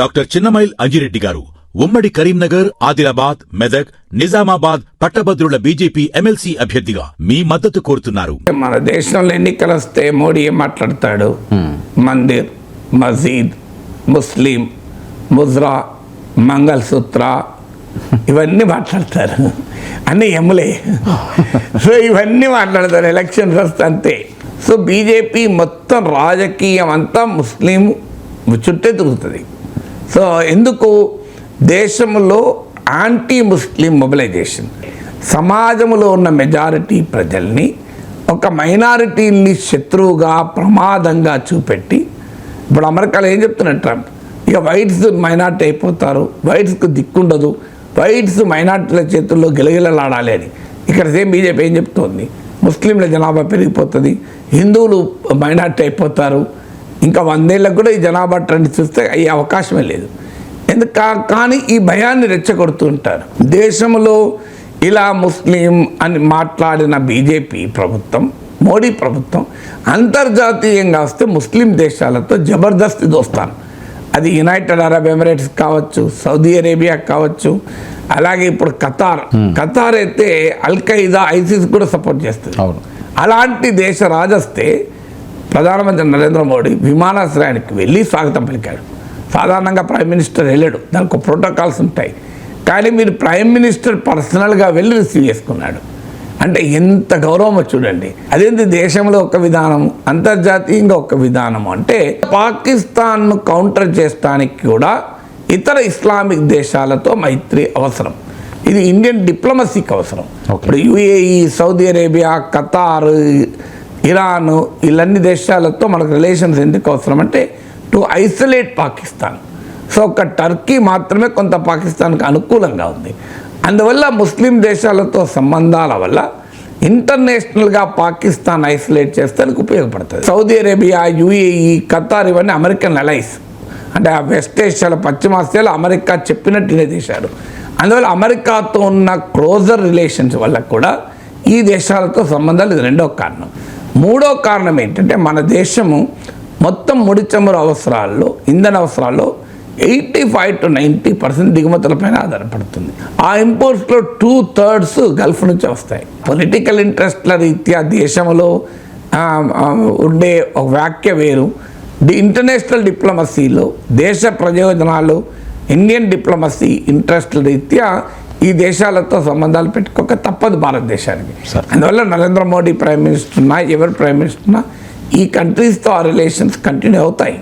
Doctor Chinnamail Anji Reddy గారు ఉమ్మడి కరీంనగర్, ఆదిలాబాద్, మెదక్, నిజామాబాద్ పట్టభద్రుల బీజేపీ ఎమ్మెల్సీ అభ్యర్థిగా మీ మద్దతు కోరుతున్నారు. మన దేశంలో ఎన్నికలు వస్తే మోడీ ఏం మాట్లాడతాడు? మందిర్, మసీద్, ముస్లిం, ముజ్రా, మంగళసూత్ర ఇవన్నీ మాట్లాడతారు. అన్నీ ఎమ్ములే. సో ఇవన్నీ మాట్లాడతారు ఎలక్షన్స్ వస్తే అంతే. సో బీజేపీ మొత్తం రాజకీయం అంతా ముస్లిం చుట్టే తిరుగుతుంది. సో ఎందుకు దేశంలో యాంటీ ముస్లిం మొబిలైజేషన్, సమాజంలో ఉన్న మెజారిటీ ప్రజల్ని ఒక మైనారిటీని శత్రువుగా ప్రమాదంగా చూపెట్టి, ఇప్పుడు అమెరికాలో ఏం చెప్తున్నారు ట్రంప్, ఇక వైట్స్ మైనార్టీ అయిపోతారు, వైట్స్కు దిక్కుండదు, వైట్స్ మైనార్టీల చేతుల్లో గిలగిలలాడాలి అని. ఇక్కడ సేమ్ బీజేపీ ఏం చెప్తోంది, ముస్లింల జనాభా పెరిగిపోతుంది, హిందువులు మైనార్టీ అయిపోతారు, ఇంకా 100 ఏళ్ళకు కూడా ఈ జనాభా ట్రెండ్ చూస్తే అయ్యే అవకాశమే లేదు. కానీ ఈ భయాన్ని రెచ్చగొడుతూ ఉంటారు. దేశంలో ఇలా ముస్లిం అని మాట్లాడిన బీజేపీ ప్రభుత్వం, మోడీ ప్రభుత్వం అంతర్జాతీయంగా వస్తే ముస్లిం దేశాలతో జబర్దస్త్ దోస్తాను. అది యునైటెడ్ అరబ్ ఎమిరేట్స్ కావచ్చు, సౌదీ అరేబియా కావచ్చు, అలాగే ఇప్పుడు ఖతార్ అయితే అల్ఖైదా, ఐసిస్ కూడా సపోర్ట్ చేస్తుంది. అలాంటి దేశ రాజొస్తే ప్రధానమంత్రి నరేంద్ర మోడీ విమానాశ్రయానికి వెళ్ళి స్వాగతం పలికాడు. సాధారణంగా ప్రైమ్ మినిస్టర్ వెళ్ళాడు, దానికి ప్రోటోకాల్స్ ఉంటాయి. కానీ మీరు ప్రైమ్ మినిస్టర్ పర్సనల్గా వెళ్ళి రిసీవ్ చేసుకున్నాడు అంటే ఎంత గౌరవమో చూడండి. అదేంటి దేశంలో ఒక విధానం, అంతర్జాతీయంగా ఒక విధానం. అంటే పాకిస్తాన్ను కౌంటర్ చేయడానికి కూడా ఇతర ఇస్లామిక్ దేశాలతో మైత్రి అవసరం. ఇది ఇండియన్ డిప్లొమసీకి అవసరం. ఇప్పుడు UAE, Saudi Arabia, Qatar, Iran ఇలాన్ని దేశాలతో మనకు రిలేషన్స్ ఎందుకు అవసరం అంటే టు ఐసోలేట్ పాకిస్తాన్. సో ఒక టర్కీ మాత్రమే కొంత పాకిస్తాన్కి అనుకూలంగా ఉంది. అందువల్ల ముస్లిం దేశాలతో సంబంధాల వల్ల ఇంటర్నేషనల్గా పాకిస్తాన్ ఐసోలేట్ చేస్తానికి ఉపయోగపడుతుంది. సౌదీ అరేబియా, యుఏఈ, ఖతార్ ఇవన్నీ అమెరికన్ అలైస్. అంటే ఆ వెస్ట్ ఏషియాలో, పశ్చిమాసియాలో అమెరికా చెప్పినట్టు దేశాలు. అందువల్ల అమెరికాతో ఉన్న క్లోజర్ రిలేషన్స్ వల్ల కూడా ఈ దేశాలతో సంబంధాలు. ఇది రెండో కారణం. మూడో కారణం ఏంటంటే మన దేశము మొత్తం ముడి చమురు అవసరాల్లో, ఇంధన అవసరాల్లో 85 to 90% దిగుమతులపైన ఆధారపడుతుంది. ఆ ఇంపోర్ట్స్లో 2/3 గల్ఫ్ నుంచి వస్తాయి. పొలిటికల్ ఇంట్రెస్ట్ల రీత్యా దేశంలో ఉండే ఒక వ్యాఖ్య వేరు. ఇంటర్నేషనల్ డిప్లొమసీలో దేశ ప్రయోజనాలు, ఇండియన్ డిప్లొమసీ ఇంట్రెస్ట్ల రీత్యా ఈ దేశాలతో సంబంధాలు పెట్టుకోక తప్పదు భారతదేశానికి. అందువల్ల నరేంద్ర మోడీ ప్రైమ్ మినిస్టర్ ఉన్నా, ఎవరు ప్రైమ్ మినిస్టర్ ఉన్నా ఈ కంట్రీస్తో ఆ రిలేషన్స్ కంటిన్యూ అవుతాయి.